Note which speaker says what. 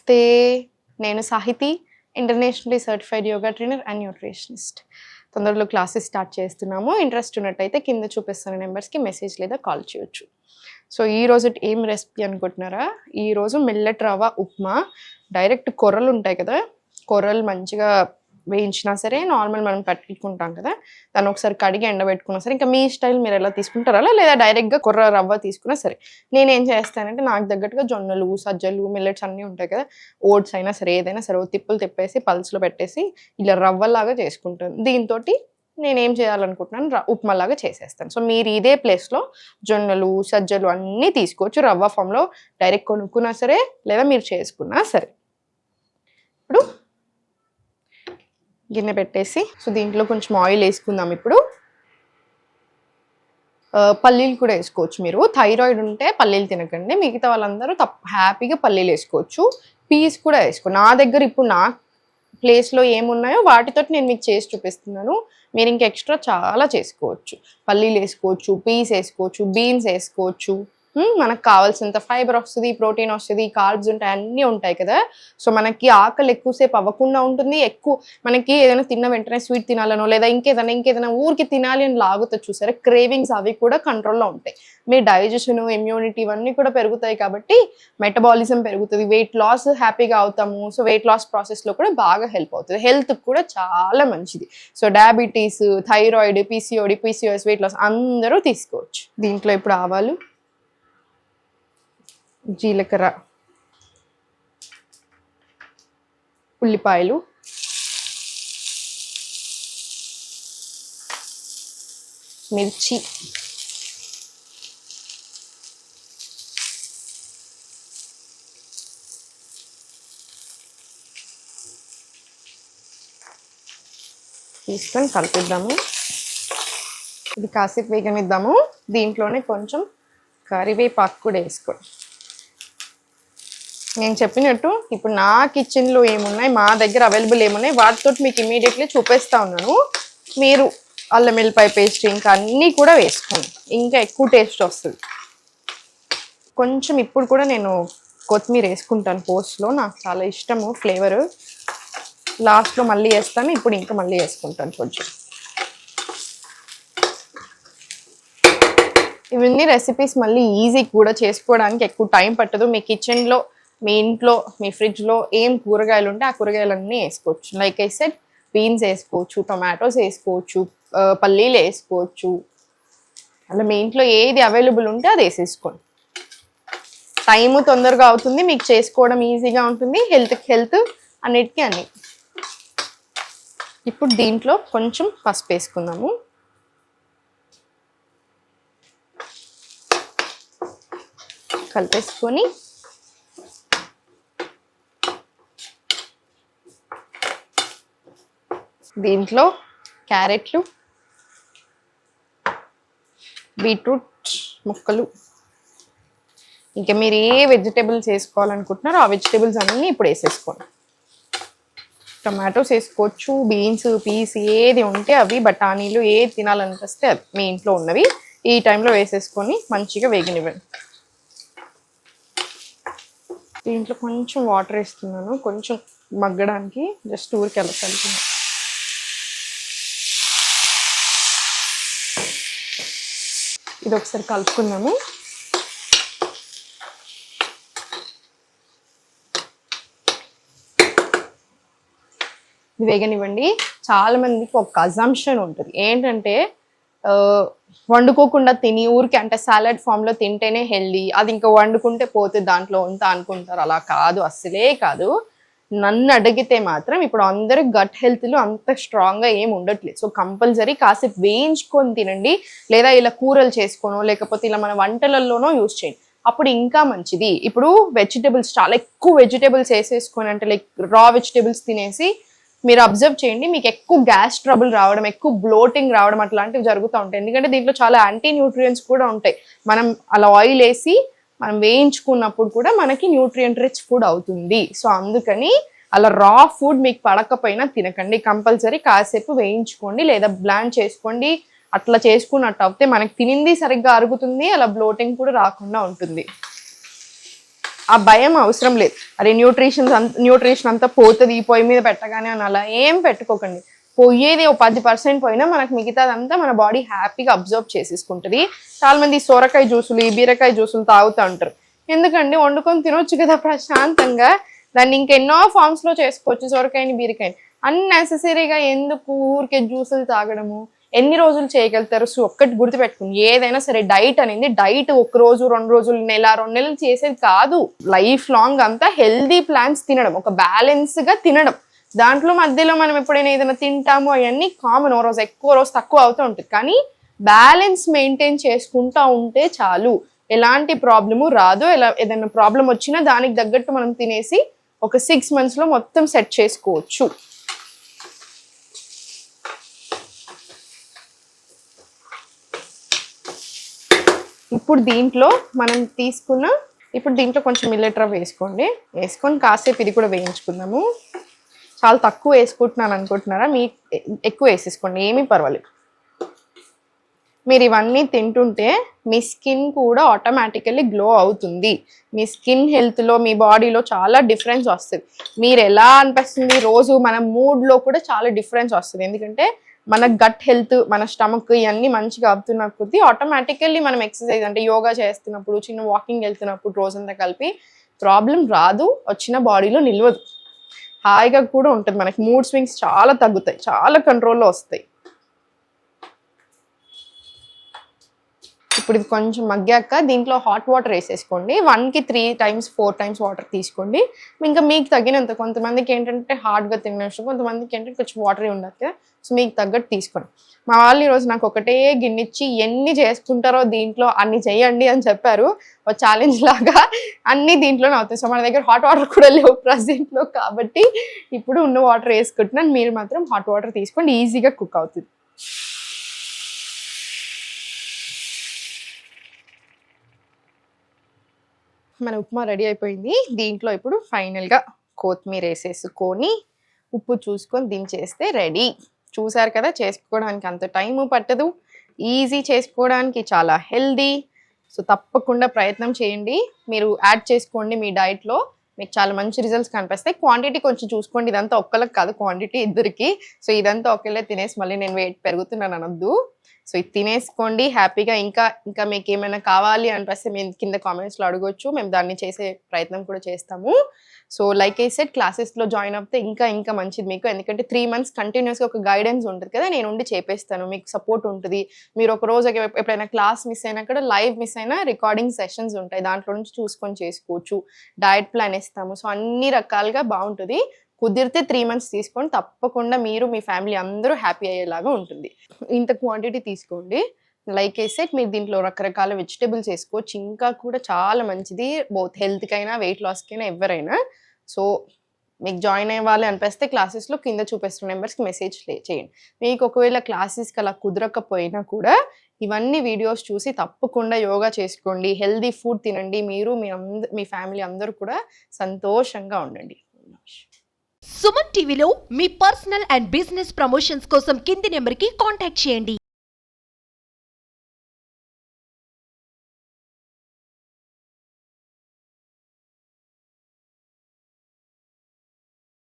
Speaker 1: నమస్తే, నేను Sahithi, internationally certified yoga trainer and nutritionist. తొందరలో క్లాసెస్ స్టార్ట్ చేస్తున్నాము. ఇంట్రెస్ట్ ఉన్నట్టయితే కింద చూపిస్తున్న నెంబర్స్కి మెసేజ్ లేదా కాల్ చేయొచ్చు. సో ఈరోజు ఏం రెసిపీ అనుకుంటున్నారా? ఈరోజు మిల్లెట్ రవ్వ ఉప్మా. డైరెక్ట్ కొర్రలు ఉంటాయి కదా, కొర్రలు మంచిగా వేయించినా సరే, నార్మల్ మనం పెట్టుకుంటాం కదా, దాన్ని ఒకసారి కడిగి ఎండబెట్టుకున్నా సరే, ఇంకా మీ స్టైల్ మీరు ఎలా తీసుకుంటారా, లేదా డైరెక్ట్గా కొర్ర రవ్వ తీసుకున్నా సరే. నేనేం చేస్తానంటే నాకు తగ్గట్టుగా జొన్నలు, సజ్జలు, మిల్లెట్స్ అన్నీ ఉంటాయి కదా, ఓట్స్ అయినా సరే ఏదైనా సరే తిప్పులు తిప్పేసి పల్స్లో పెట్టేసి ఇలా రవ్వలాగా చేసుకుంటాను. దీంతో నేనేం చేయాలనుకుంటున్నాను, ఉప్మాలాగా చేసేస్తాను. సో మీరు ఇదే ప్లేస్లో జొన్నలు, సజ్జలు అన్నీ తీసుకోవచ్చు. రవ్వ ఫామ్లో డైరెక్ట్ కొనుక్కున్నా సరే, లేదా మీరు చేసుకున్నా సరే. ఇప్పుడు గిన్నె పెట్టేసి, సో దీంట్లో కొంచెం ఆయిల్ వేసుకుందాం. ఇప్పుడు పల్లీలు కూడా వేసుకోవచ్చు. మీరు థైరాయిడ్ ఉంటే పల్లీలు తినకండి, మిగతా వాళ్ళందరూ హ్యాపీగా పల్లీలు వేసుకోవచ్చు. పీస్ కూడా వేసుకో. నా దగ్గర ఇప్పుడు నా ప్లేస్లో ఏమున్నాయో వాటితో నేను మీకు చేసి చూపిస్తున్నాను. మీరు ఇంకా ఎక్స్ట్రా చాలా చేసుకోవచ్చు. పల్లీలు వేసుకోవచ్చు, పీస్ వేసుకోవచ్చు, బీన్స్ వేసుకోవచ్చు. మనకు కావాల్సినంత ఫైబర్ వస్తుంది, ప్రోటీన్ వస్తుంది, కార్బ్స్ ఉంటాయి, అన్నీ ఉంటాయి కదా. సో మనకి ఆకలి ఎక్కువసేపు అవ్వకుండా ఉంటుంది. ఎక్కువ మనకి ఏదైనా తిన్న వెంటనే స్వీట్ తినాలనో లేదా ఇంకేదైనా ఊరికి తినాలి అని లాగుతుంది చూసారా, క్రేవింగ్స్ అవి కూడా కంట్రోల్లో ఉంటాయి. మీ డైజెషన్, ఇమ్యూనిటీ ఇవన్నీ కూడా పెరుగుతాయి కాబట్టి మెటబాలిజం పెరుగుతుంది, వెయిట్ లాస్ హ్యాపీగా అవుతాము. సో వెయిట్ లాస్ ప్రాసెస్లో కూడా బాగా హెల్ప్ అవుతుంది, హెల్త్కి కూడా చాలా మంచిది. So diabetes, thyroid, PCOD, PCOS, weight loss అందరూ తీసుకోవచ్చు. దీంట్లో ఇప్పుడు ఆవాలు, జీలకర్ర, ఉల్లిపాయలు, మిర్చి, తీసుకొని కలిపిద్దాము. ఇది కాసేపు వేగనిద్దాము. దీంట్లోనే కొంచెం కరివేపాకు కూడా వేసుకోండి. నేను చెప్పినట్టు ఇప్పుడు నా కిచెన్లో ఏమున్నాయి, మా దగ్గర అవైలబుల్ ఏమున్నాయి, వాటితో మీకు ఇమీడియట్లీ చూపిస్తూ ఉన్నాను. మీరు అల్లం వెల్లిపాయ పేస్ట్ ఇంకా అన్నీ కూడా వేసుకోండి, ఇంకా ఎక్కువ టేస్ట్ వస్తుంది. కొంచెం ఇప్పుడు కూడా నేను కొత్తిమీర వేసుకుంటాను పోస్ట్లో, నాకు చాలా ఇష్టము ఫ్లేవరు. లాస్ట్లో మళ్ళీ వేస్తాను, ఇప్పుడు ఇంకా మళ్ళీ వేసుకుంటాను కొంచెం. ఇవన్నీ రెసిపీస్ మళ్ళీ ఈజీ కూడా చేసుకోవడానికి, ఎక్కువ టైం పట్టదు. మీ కిచెన్లో, మీ ఇంట్లో, మీ ఫ్రిడ్జ్లో ఏం కూరగాయలు ఉంటే ఆ కూరగాయలన్నీ వేసుకోవచ్చు. లైక్ ఐ సెడ్, బీన్స్ వేసుకోవచ్చు, టొమాటోస్ వేసుకోవచ్చు, పల్లీలు వేసుకోవచ్చు. అలా మీ ఇంట్లో ఏది అవైలబుల్ ఉంటే అది వేసేసుకోండి. టైము తొందరగా అవుతుంది, మీకు చేసుకోవడం ఈజీగా ఉంటుంది, హెల్త్కి హెల్త్, అన్నిటికీ అన్ని. ఇప్పుడు దీంట్లో కొంచెం పసుపు వేసుకుందాము. కలిపేసుకొని దీంట్లో క్యారెట్లు, బీట్రూట్ ముక్కలు, ఇంకా మీరు ఏ వెజిటేబుల్స్ వేసుకోవాలనుకుంటున్నారో ఆ వెజిటేబుల్స్ అన్నీ ఇప్పుడు వేసేసుకోండి. టమాటోస్ వేసుకోవచ్చు, బీన్స్, పీస్ ఏది ఉంటే అవి, బఠానీలు ఏది తినాలనిపిస్తే అది మీ ఇంట్లో ఉన్నవి ఈ టైంలో వేసేసుకొని మంచిగా వేగనివ్వండి. దీంట్లో కొంచెం వాటర్ వేస్తున్నాను, కొంచెం మగ్గడానికి, జస్ట్ ఊరికి అలా కలుపుతున్నాను. ఇది ఒకసారి కలుపుకుందాము. ఇది వేగనివ్వండి. చాలా మందికి ఒక అజంప్షన్ ఉంటుంది ఏంటంటే, వండుకోకుండా తిని ఊరికి అంటే సాలడ్ ఫామ్లో తింటేనే హెల్దీ, అది ఇంకా వండుకుంటే పోతే దాంట్లో ఉంతా అనుకుంటారు. అలా కాదు, అస్సలే కాదు. నన్ను అడిగితే మాత్రం ఇప్పుడు అందరూ గట్ హెల్త్లో అంత స్ట్రాంగ్గా ఏమి ఉండట్లేదు. సో కంపల్సరీ కాసేపు వేయించుకొని తినండి, లేదా ఇలా కూరలు చేసుకోనో లేకపోతే ఇలా మన వంటలలోనో యూజ్ చేయండి, అప్పుడు ఇంకా మంచిది. ఇప్పుడు వెజిటేబుల్స్ చాలా ఎక్కువ వెజిటేబుల్స్ వేసేసుకొని, అంటే లైక్ రా వెజిటేబుల్స్ తినేసి మీరు అబ్జర్వ్ చేయండి, మీకు ఎక్కువ గ్యాస్ ట్రబుల్ రావడం, ఎక్కువ బ్లోటింగ్ రావడం అట్లాంటివి జరుగుతూ ఉంటాయి. ఎందుకంటే దీంట్లో చాలా యాంటీ న్యూట్రియంట్స్ కూడా ఉంటాయి. మనం అలా ఆయిల్ వేసి మనం వేయించుకున్నప్పుడు కూడా మనకి న్యూట్రియంట్ రిచ్ ఫుడ్ అవుతుంది. సో అందుకని అలా రా ఫుడ్ మీకు పడకపోయినా తినకండి, కంపల్సరీ కాసేపు వేయించుకోండి లేదా బ్లాండ్ చేసుకోండి. అట్లా చేసుకున్నట్టు అయితే మనకి తినింది సరిగ్గా అరుగుతుంది, అలా బ్లోటింగ్ కూడా రాకుండా ఉంటుంది. ఆ భయం అవసరం లేదు. అరే న్యూట్రిషన్ అంతా పోతుంది ఈ పొయ్యి మీద పెట్టగానే అని అలా ఏం పెట్టుకోకండి. పోయేది ఓ 10% పోయినా మనకు మిగతాదంతా మన బాడీ హ్యాపీగా అబ్జర్వ్ చేసేసుకుంటుంది. చాలా మంది సొరకాయ జ్యూసులు ఈ బీరకాయ జ్యూసులు తాగుతూ ఉంటారు. ఎందుకండి, వండుకొని తినొచ్చు కదా ప్రశాంతంగా. దాన్ని ఇంకెన్నో ఫార్మ్స్ లో చేసుకోవచ్చు సొరకాయని బీరకాయని. అన్నెసెసరీగా ఎందుకు ఊరికే జ్యూసులు తాగడము? ఎన్ని రోజులు చేయగలుగుతారు? సో ఒక్కటి గుర్తుపెట్టుకుని, ఏదైనా సరే డైట్ అనేది డైట్ 1 రోజు 2 రోజులు నెల 2 నెలలు చేసేది కాదు. లైఫ్ లాంగ్ అంతా హెల్దీ ప్లాన్స్ తినడం, ఒక బ్యాలెన్స్ గా తినడం. దాంట్లో మధ్యలో మనం ఎప్పుడైనా ఏదైనా తింటాము అవన్నీ కామన్, ఓ రోజు ఎక్కువ రోజు తక్కువ అవుతూ ఉంటుంది. కానీ బ్యాలెన్స్ మెయింటైన్ చేసుకుంటా ఉంటే చాలు, ఎలాంటి ప్రాబ్లము రాదు. ఏదైనా ప్రాబ్లం వచ్చినా దానికి తగ్గట్టు మనం తినేసి ఒక 6 months లో మొత్తం సెట్ చేసుకోవచ్చు. ఇప్పుడు దీంట్లో కొంచెం మిల్లెట్ రవ్వ వేసుకొని కాసేపు ఇది కూడా వేయించుకుందాము. చాలా తక్కువ వేసుకుంటున్నాను అనుకుంటున్నారా? మీకు ఎక్కువ వేసేసుకోండి, ఏమీ పర్వాలేదు. మీరు ఇవన్నీ తింటుంటే మీ స్కిన్ కూడా ఆటోమేటికల్లీ గ్లో అవుతుంది. మీ స్కిన్ హెల్త్లో, మీ బాడీలో చాలా డిఫరెన్స్ వస్తుంది. మీరు ఎలా అనిపిస్తుంది రోజు, మన మూడ్లో కూడా చాలా డిఫరెన్స్ వస్తుంది. ఎందుకంటే మన గట్ హెల్త్, మన స్టమక్ ఇవన్నీ మంచిగా అవుతున్న కొద్దీ ఆటోమేటికల్లీ మనం ఎక్సర్సైజ్ అంటే యోగా చేస్తున్నప్పుడు, చిన్న వాకింగ్ వెళ్తున్నప్పుడు రోజంతా కలిపి ప్రాబ్లం రాదు, వచ్చిన బాడీలో నిలవదు, హాయిగా కూడా ఉంటుంది. మనకి మూడ్ స్వింగ్స్ చాలా తగ్గుతాయి, చాలా కంట్రోల్లో వస్తాయి. ఇప్పుడు ఇది కొంచెం మగ్గాక దీంట్లో హాట్ వాటర్ వేసేసుకోండి. 1కి 3 times 4 times వాటర్ తీసుకోండి. ఇంకా మీకు తగ్గినంత, కొంతమందికి ఏంటంటే హార్డ్గా తినేసి, కొంతమందికి ఏంటంటే కొంచెం వాటరీ ఉండదు కదా, సో మీకు తగ్గట్టు తీసుకోండి. మా వాళ్ళు ఈరోజు నాకు ఒకటే గిన్నెచ్చి ఎన్ని చేసుకుంటారో దీంట్లో అన్ని చేయండి అని చెప్పారు. ఒక ఛాలెంజ్ లాగా అన్ని దీంట్లోనే అవుతాయి. సో మన దగ్గర హాట్ వాటర్ కూడా లేవు ప్రజెంట్లో, కాబట్టి ఇప్పుడు ఉన్న వాటర్ వేసుకుంటున్నాను. మీరు మాత్రం హాట్ వాటర్ తీసుకోండి, ఈజీగా కుక్ అవుతుంది. మన ఉప్మా రెడీ అయిపోయింది. దీంట్లో ఇప్పుడు ఫైనల్గా కొత్తిమీర వేసేసుకొని ఉప్పు చూసుకొని దించేస్తే రెడీ. చూసారు కదా, చేసుకోవడానికి అంత టైము పట్టదు, ఈజీ చేసుకోవడానికి, చాలా హెల్దీ. సో తప్పకుండా ప్రయత్నం చేయండి, మీరు యాడ్ చేసుకోండి మీ డైట్లో, మీకు చాలా మంచి రిజల్ట్స్ కనిపిస్తాయి. క్వాంటిటీ కొంచెం చూసుకోండి, ఇదంతా ఒక్కళ్ళకి కాదు, క్వాంటిటీ ఇద్దరికి. సో ఇదంతా ఒక్కళ్ళే తినేసి మళ్ళీ నేను వెయిట్ పెరుగుతున్నాను అనొద్దు. సో ఇది తినేసుకోండి హ్యాపీగా. ఇంకా మీకు ఏమైనా కావాలి అనిపిస్తే మేము కింద కామెంట్స్లో అడగొచ్చు, మేము దాన్ని చేసే ప్రయత్నం కూడా చేస్తాము. సో లైక్ ఐ సెడ్, క్లాసెస్లో జాయిన్ అవుతే ఇంకా మంచిది మీకు. ఎందుకంటే 3 months కంటిన్యూస్గా ఒక గైడెన్స్ ఉంటుంది కదా, నేను ఉండి చేపేస్తాను, మీకు సపోర్ట్ ఉంటుంది. మీరు ఒక రోజు ఎప్పుడైనా క్లాస్ మిస్ అయినా కూడా, లైవ్ మిస్ అయినా రికార్డింగ్ సెషన్స్ ఉంటాయి, దాంట్లో నుంచి చూసుకొని చేసుకోవచ్చు. డయట్ ప్లాన్ ఇస్తాము. సో అన్ని రకాలుగా బాగుంటుంది. కుదిరితే 3 months తీసుకోండి, తప్పకుండా మీరు మీ ఫ్యామిలీ అందరూ హ్యాపీ అయ్యేలాగా ఉంటుంది. ఇంత క్వాంటిటీ తీసుకోండి. లైక్ ఐ సెడ్, మీరు దీంట్లో రకరకాల వెజిటేబుల్స్ వేసుకోవచ్చు, ఇంకా కూడా చాలా మంచిది బోత్ హెల్త్కైనా వెయిట్ లాస్కైనా ఎవరైనా. సో మీకు జాయిన్ అవ్వాలి అనిపిస్తే క్లాసెస్లో కింద చూపిస్తున్న నెంబర్స్కి మెసేజ్ చేయండి. మీకు ఒకవేళ క్లాసెస్కి అలా కుదరకపోయినా కూడా ఇవన్నీ వీడియోస్ చూసి తప్పకుండా యోగా చేసుకోండి, హెల్దీ ఫుడ్ తినండి, మీరు మీ ఫ్యామిలీ అందరూ కూడా సంతోషంగా ఉండండి.
Speaker 2: సుమన్ టీవీలో మీ పర్సనల్ అండ్ బిజినెస్ ప్రమోషన్స్ కోసం కింది నెంబర్కి కాంటాక్ట్ చేయండి.